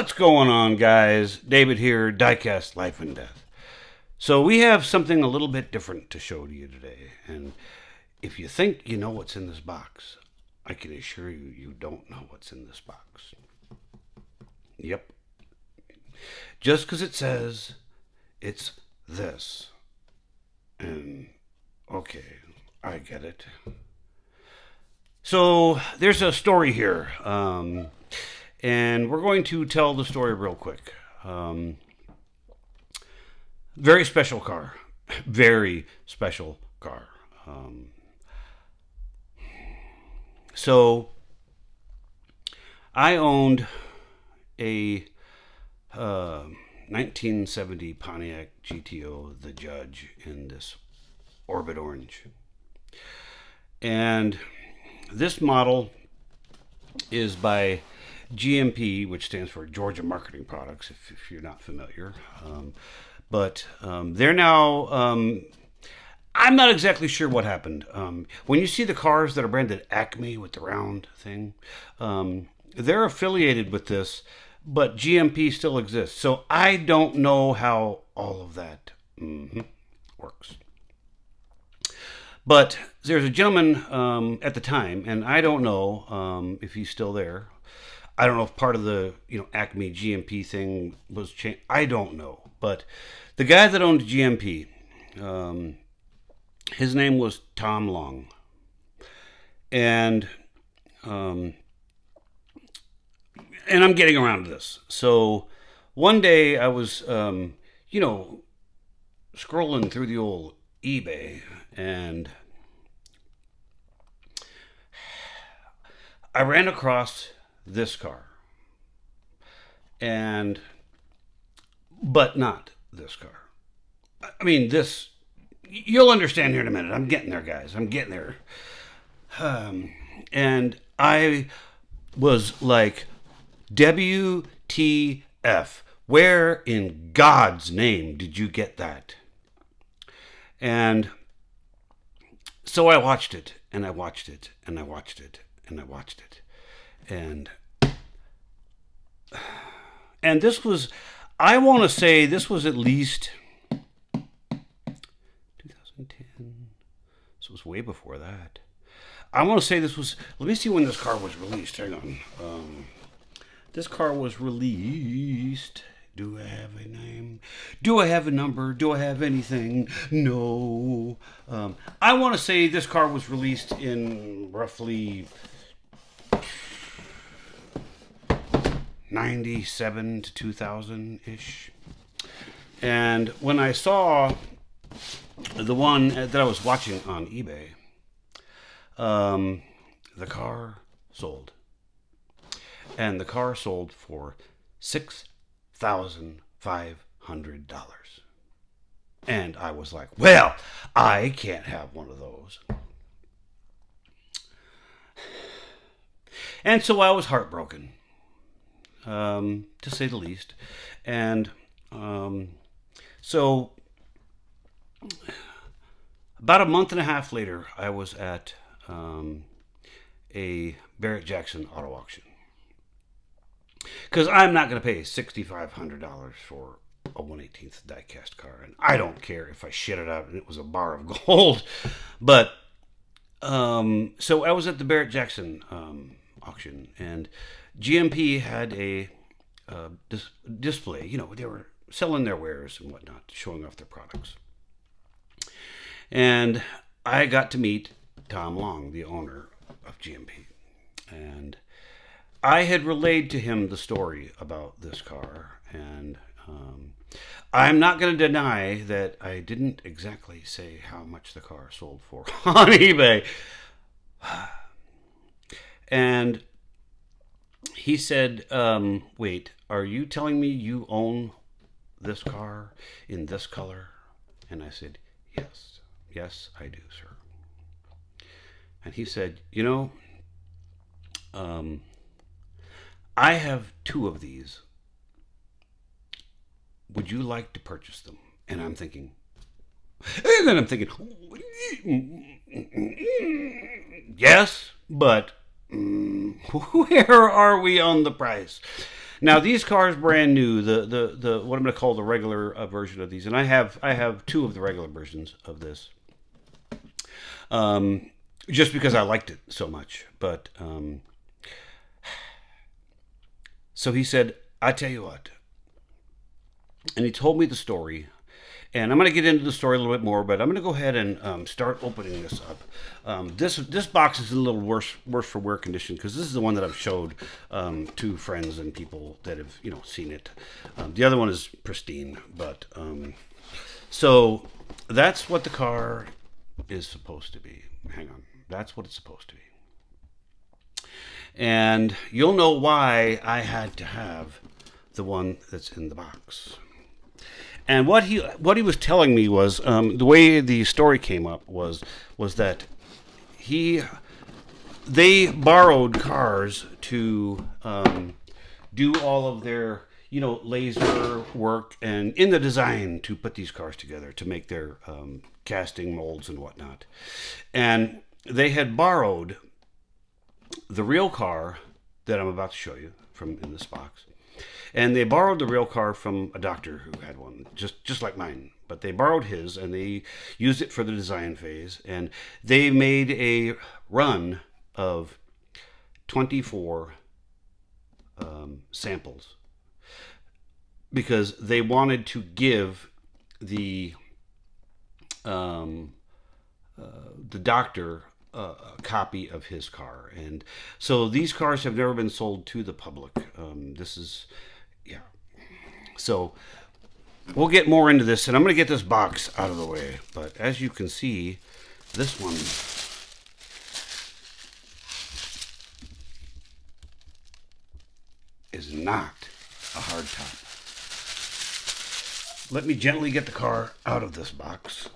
What's going on, guys? David here, Diecast Life and Death. So we have something a little bit different to show to you today. And if you think you know what's in this box, I can assure you, you don't know what's in this box. Yep. Just because it says it's this. And, okay, I get it. So there's a story here. And we're going to tell the story real quick. Very special car. Very special car. So I owned a 1970 Pontiac GTO, the Judge, in this Orbit Orange. And this model is by GMP, which stands for Georgia Marketing Products, if you're not familiar. But they're now, I'm not exactly sure what happened. When you see the cars that are branded Acme with the round thing, they're affiliated with this, but GMP still exists. So I don't know how all of that works. But there's a gentleman at the time, and I don't know if he's still there. I don't know if part of the Acme GMP thing was changed. I don't know. But the guy that owned GMP, his name was Tom Long. And I'm getting around to this. So one day I was, scrolling through the old eBay, and I ran across this car, but not this car. I mean, this, you'll understand here in a minute. I'm getting there, guys. I'm getting there. And I was like, WTF, where in God's name did you get that? And so I watched it, and I watched it, and I watched it, and I watched it. And this was, I want to say this was at least 2010. This was way before that. I want to say this was, let me see when this car was released. Hang on. This car was released. Do I have a name? Do I have a number? Do I have anything? No. I want to say this car was released in roughly 97 to 2000-ish. And when I saw the one that I was watching on eBay, the car sold. And the car sold for $6,500. And I was like, well, I can't have one of those. And so I was heartbroken, to say the least. And so about a month and a half later, I was at a Barrett-Jackson auto auction. Because I'm not going to pay $6,500 for a 1/18 diecast car. And I don't care if I shit it out and it was a bar of gold. But, so I was at the Barrett-Jackson auction. And GMP had a display. They were selling their wares and whatnot, showing off their products. And I got to meet Tom Long, the owner of GMP. And I had relayed to him the story about this car, and I'm not going to deny that I didn't exactly say how much the car sold for on eBay. And he said, wait, are you telling me you own this car in this color? And I said, yes. Yes, I do, sir. And he said, I have 2 of these. Would you like to purchase them? And then I'm thinking, yes, but where are we on the price? Now these cars brand new. The what I'm going to call the regular version of these, and I have two of the regular versions of this. Just because I liked it so much. But so he said, "I tell you what," and he told me the story. And I'm going to get into the story a little bit more, but I'm going to go ahead and start opening this up. This box is a little worse for wear condition because this is the one that I've showed to friends and people that have seen it. The other one is pristine, but so that's what the car is supposed to be. Hang on, that's what it's supposed to be, and you'll know why I had to have the one that's in the box. And what he was telling me was the way the story came up was that they borrowed cars to do all of their laser work and in the design to put these cars together to make their casting molds and whatnot. And they had borrowed the real car that I'm about to show you from in this box. And they borrowed the real car from a doctor who had one, just like mine. But they borrowed his, and they used it for the design phase. And they made a run of 24 samples because they wanted to give the doctor a copy of his car. And so these cars have never been sold to the public. This is... yeah. So we'll get more into this, and I'm going to get this box out of the way. But as you can see, this one is not a hard top. Let me gently get the car out of this box.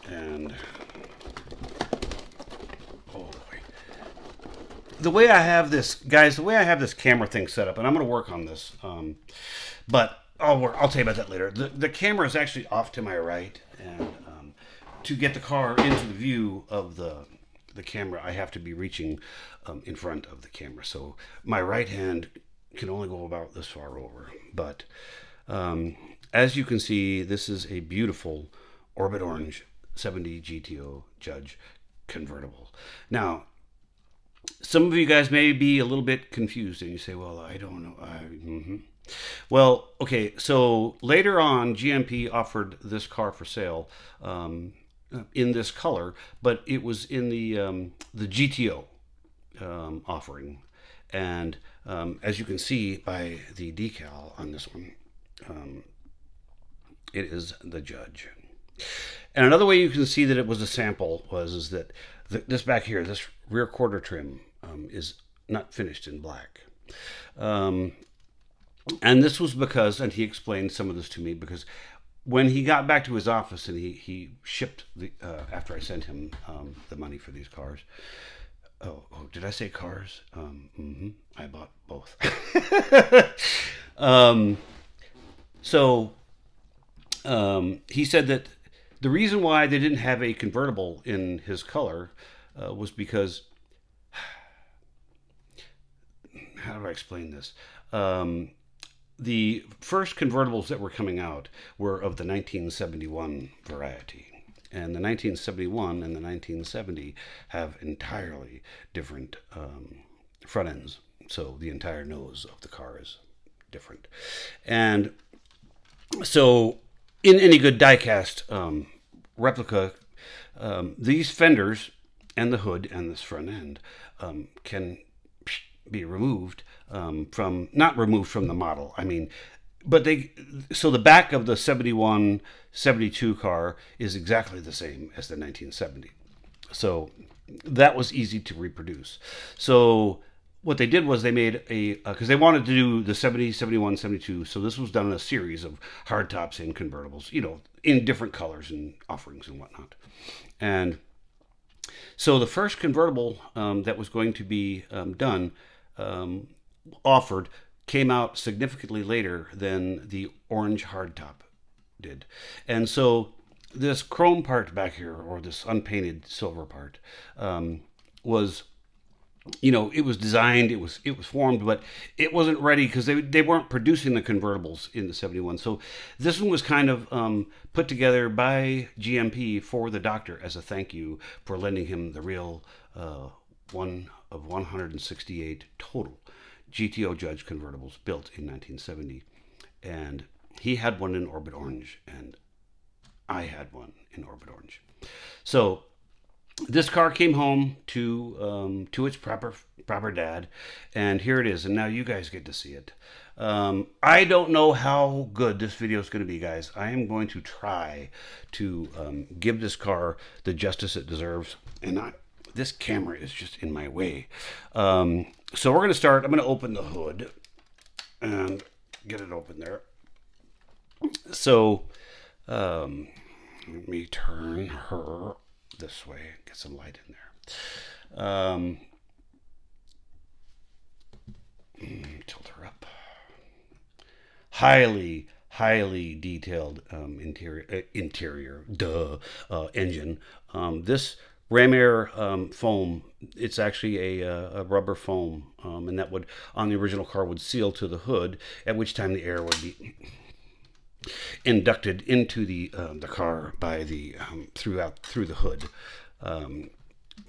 And oh boy. The way I have this, guys, the way I have this camera thing set up, and I'm going to work on this, but I'll tell you about that later. The camera is actually off to my right, and to get the car into the view of the camera, I have to be reaching in front of the camera. So my right hand can only go about this far over. But as you can see, this is a beautiful Orbit Orange 70 GTO Judge convertible. Now, some of you guys may be a little bit confused, and you say, well, I don't know. Well, okay, so later on, GMP offered this car for sale in this color, but it was in the GTO offering. And as you can see by the decal on this one, it is the Judge. And another way you can see that it was a sample is that this back here, this rear quarter trim is not finished in black. And this was because, and he explained some of this to me, because when he got back to his office and he shipped the after I sent him the money for these cars. Oh, did I say cars? I bought both. So he said that the reason why they didn't have a convertible in his color was because, how do I explain this? The first convertibles that were coming out were of the 1971 variety. And the 1971 and the 1970 have entirely different front ends. So the entire nose of the car is different. And so in any good diecast replica, these fenders and the hood and this front end can be removed from, not removed from the model. I mean, but so the back of the 71, 72 car is exactly the same as the 1970. So that was easy to reproduce. So what they did was they made a, because they wanted to do the 70, 71, 72. So this was done in a series of hardtops and convertibles, in different colors and offerings and whatnot. And so the first convertible that was going to be done, offered, came out significantly later than the orange hardtop did. And so this chrome part back here, or this unpainted silver part, was you know, it was designed, it was formed, but it wasn't ready because they weren't producing the convertibles in the 71. So this one was kind of put together by GMP for the Doctor as a thank you for lending him the real one of 168 total GTO Judge convertibles built in 1970. And he had one in Orbit Orange, and I had one in Orbit Orange. So this car came home to its proper dad, and here it is. And now you guys get to see it. I don't know how good this video is going to be, guys. I am going to try to give this car the justice it deserves, and this camera is just in my way. So we're going to start. I'm going to open the hood and get it open there. So let me turn her this way, get some light in there. Tilt her up. Highly detailed interior engine. This ram air foam, it's actually a rubber foam, and that would, on the original car, would seal to the hood, at which time the air would be inducted into the car by the through the hood.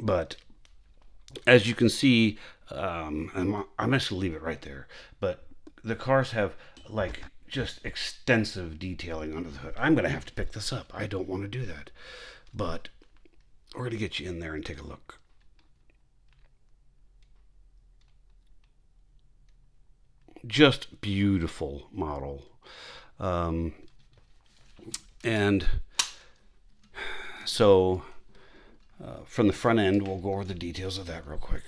But as you can see, I'm just gonna leave it right there. But the cars have like just extensive detailing under the hood. I'm gonna have to pick this up. I don't want to do that, but we're gonna get you in there and take a look. Just beautiful model. And so from the front end, we'll go over the details of that real quick.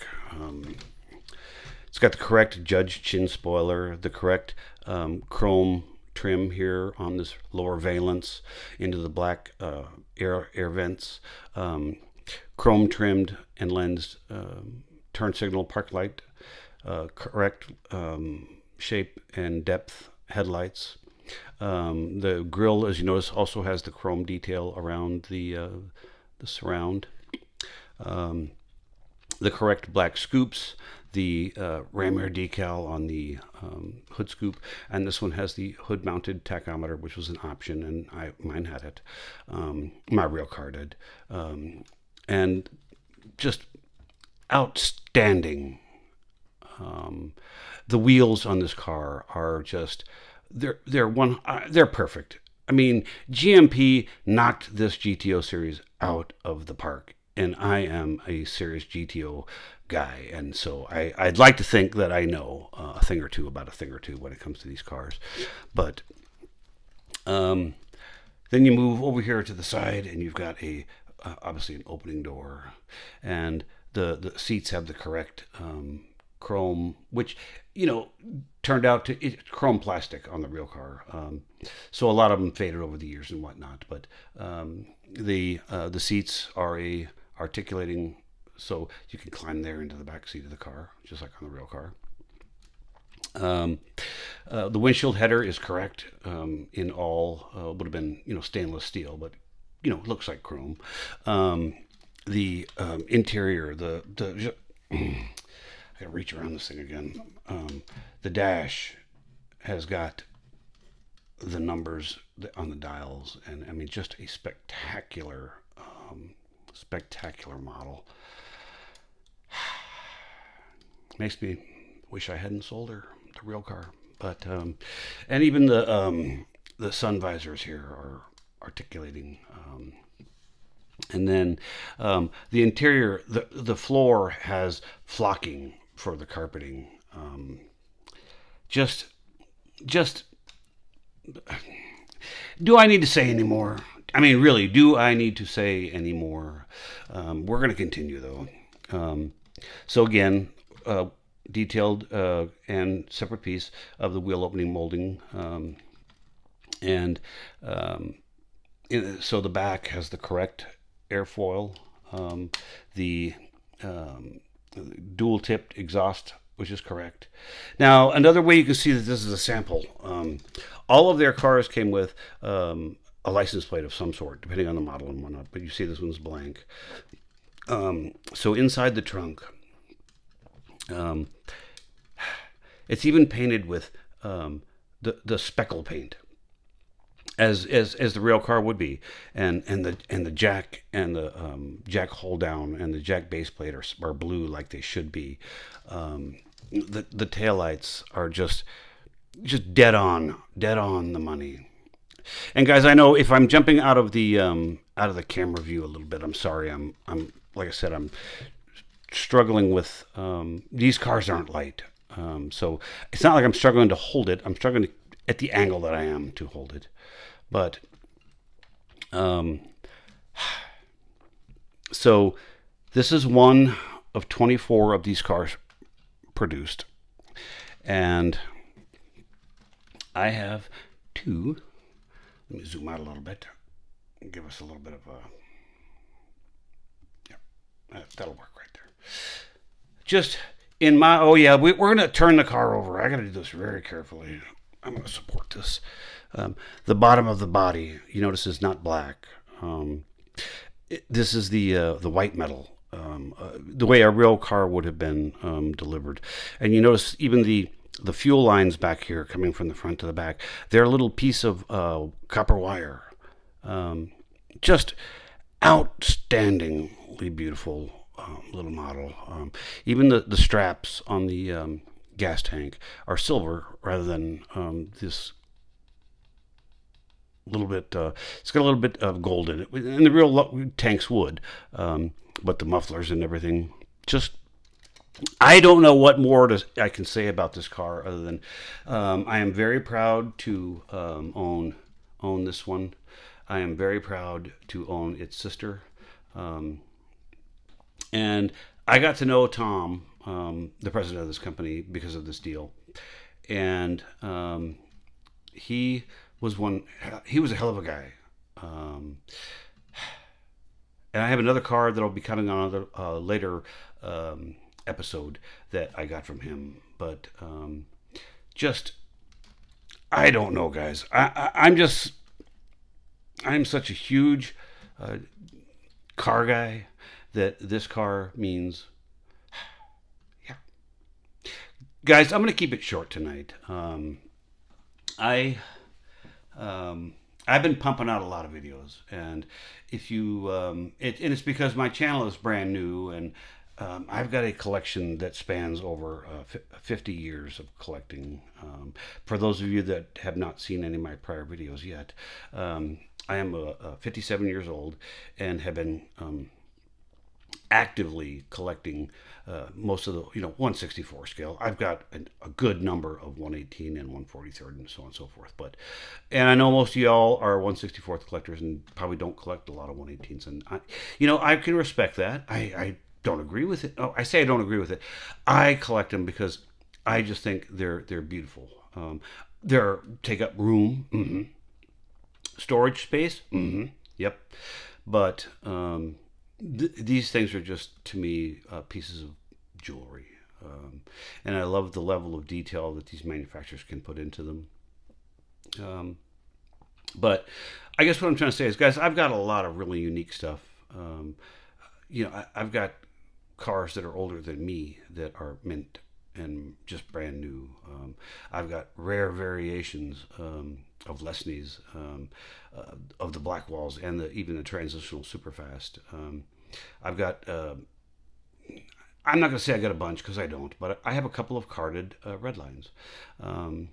It's got the correct Judge chin spoiler, the correct chrome trim here on this lower valence into the black air vents, chrome trimmed and lensed turn signal park light, correct shape and depth headlights. The grille, as you notice, also has the chrome detail around the surround. The correct black scoops, the ram air decal on the hood scoop, and this one has the hood mounted tachometer, which was an option, and mine had it. My real car did. And just outstanding. The wheels on this car are just they're perfect. I mean, GMP knocked this GTO series out of the park, and I am a serious GTO guy, and so I'd like to think that I know a thing or two about a thing or two when it comes to these cars. But then you move over here to the side, and you've got obviously an opening door, and the seats have the correct chrome, which, you know, turned out to it's chrome plastic on the real car. So a lot of them faded over the years and whatnot. But the seats are articulating, so you can climb there into the back seat of the car, just like on the real car. The windshield header is correct in all. Would have been, you know, stainless steel, but, you know, it looks like chrome. The interior, I gotta reach around this thing again. The dash has got the numbers on the dials, and I mean, just a spectacular model. Makes me wish I hadn't sold her the real car. But and even the sun visors here are articulating. And then the interior, the floor has flocking for the carpeting. Just do I need to say any more? I mean, really, do I need to say any more? We're going to continue, though. So again, detailed and separate piece of the wheel opening molding. So the back has the correct airfoil, the dual-tipped exhaust, which is correct. Now, another way you can see that this is a sample, all of their cars came with a license plate of some sort, depending on the model and whatnot, but you see this one's blank. So inside the trunk, Um, it's even painted with the speckle paint, as the real car would be, and the jack and the jack hold down and the jack base plate are blue like they should be. The taillights are just dead on the money. And guys, I know if I'm jumping out of the camera view a little bit, I'm sorry. I'm like I said, I'm struggling with these cars aren't light. So it's not like I'm struggling to hold it. I'm struggling at the angle that I am to hold it. But so this is one of 24 of these cars produced, and I have two. Let me zoom out a little bit and give us a little bit of a, yeah, that'll work right there. Just in my, oh yeah, we're going to turn the car over. I got to do this very carefully. I'm going to support this. The bottom of the body, you notice, is not black. This is the white metal, the way a real car would have been delivered. And you notice even the fuel lines back here coming from the front to the back, they're a little piece of copper wire. Just outstandingly beautiful little model. Even the straps on the gas tank are silver rather than this little bit, it's got a little bit of gold in it, and the real tanks would, but the mufflers and everything, just, I don't know what more I can say about this car other than I am very proud to own this one. I am very proud to own its sister, and I got to know Tom, the president of this company, because of this deal, and he was a hell of a guy. And I have another car that'll be coming on a later episode that I got from him. But just, I don't know, guys. I'm such a huge car guy that this car means, yeah. Guys, I'm going to keep it short tonight. I've been pumping out a lot of videos, and if you, and it's because my channel is brand new, and I've got a collection that spans over 50 years of collecting. For those of you that have not seen any of my prior videos yet, I am 57 years old and have been actively collecting most of the 1/64 scale. I've got a good number of 1/18 and 1/43 and so on and so forth. And I know most of y'all are 1/64 collectors and probably don't collect a lot of 1/18s. And I can respect that. I don't agree with it. Oh, I say I don't agree with it. I collect them because I just think they're beautiful. They take up room, storage space, yep. But these things are just, to me, pieces of jewelry. And I love the level of detail that these manufacturers can put into them. But I guess what I'm trying to say is, guys, I've got a lot of really unique stuff. I've got cars that are older than me that are mint and just brand new. I've got rare variations of Lesnies, of the black walls, and even the transitional superfast. I've got, I'm not going to say I got a bunch because I don't, but I have a couple of carded red lines. And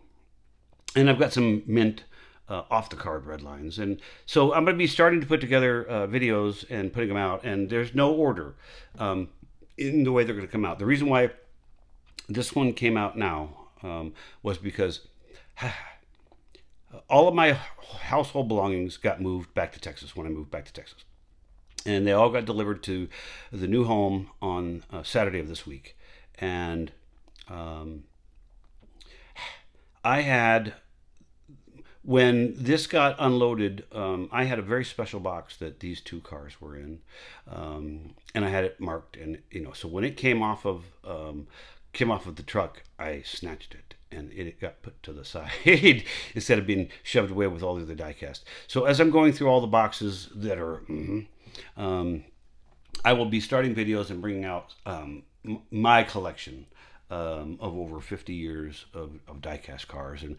I've got some mint off the card red lines. And so I'm going to be starting to put together videos and putting them out, and there's no order in the way they're going to come out. The reason why this one came out now was because all of my household belongings got moved back to Texas when I moved back to Texas. And they all got delivered to the new home on Saturday of this week. And I had, when this got unloaded, I had a very special box that these two cars were in. And I had it marked. And, so when it came off of the truck, I snatched it. And it got put to the side instead of being shoved away with all the other diecast. So as I'm going through all the boxes that are, I will be starting videos and bringing out my collection of over 50 years of diecast cars. And,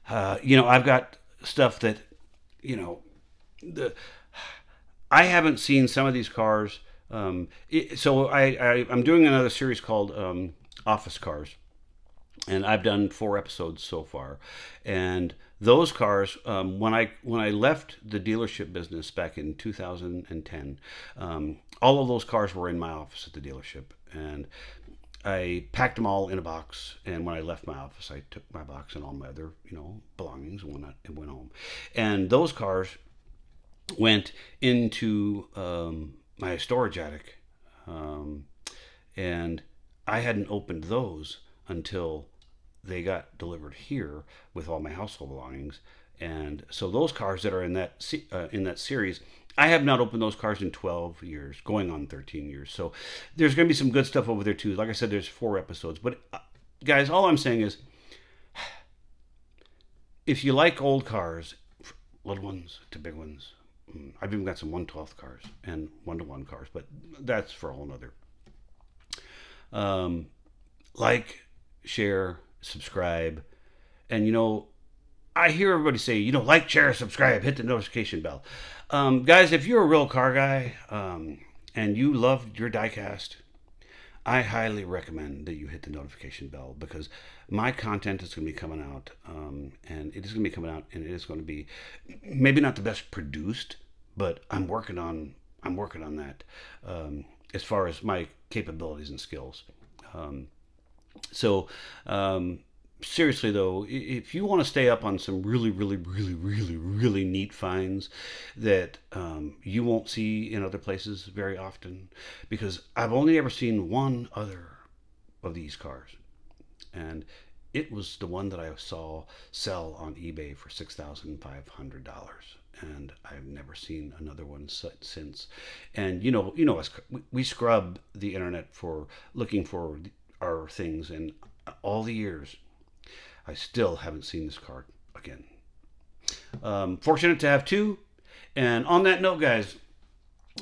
I've got stuff that, you know, the I haven't seen some of these cars. So I'm doing another series called Office Cars, and I've done 4 episodes so far. And those cars, when I left the dealership business back in 2010, all of those cars were in my office at the dealership, and I packed them all in a box. And when I left my office, I took my box and all my other belongings and went home. And those cars went into my storage attic, and I hadn't opened those until they got delivered here with all my household belongings. And so those cars that are in that series, I have not opened those cars in 12 years, going on 13 years. So there's going to be some good stuff over there too. Like I said, there's 4 episodes. But guys, all I'm saying is, if you like old cars, little ones to big ones, I've even got some 1/12 cars and 1-to-1 cars, but that's for a whole nother. Like, share, subscribe, and I hear everybody say, like, share, subscribe, hit the notification bell. Guys, if you're a real car guy and you love your diecast, I highly recommend that you hit the notification bell, because my content is going to be coming out, and it is going to be coming out, and it is going to be maybe not the best produced, but I'm working on that as far as my capabilities and skills. So seriously though, if you want to stay up on some really, really, really, really, really neat finds that you won't see in other places very often, because I've only ever seen one other of these cars, and it was the one that I saw sell on eBay for $6,500, and I've never seen another one since. And us, we scrub the internet for looking for our things, and all the years I still haven't seen this car again. Fortunate to have 2. And on that note, guys,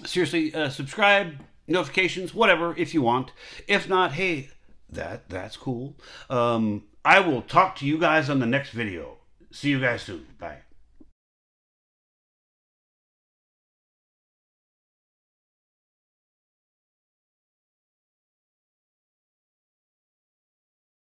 seriously, subscribe, notifications, whatever, if you want. If not, hey, that's cool. I will talk to you guys on the next video. See you guys soon. Bye.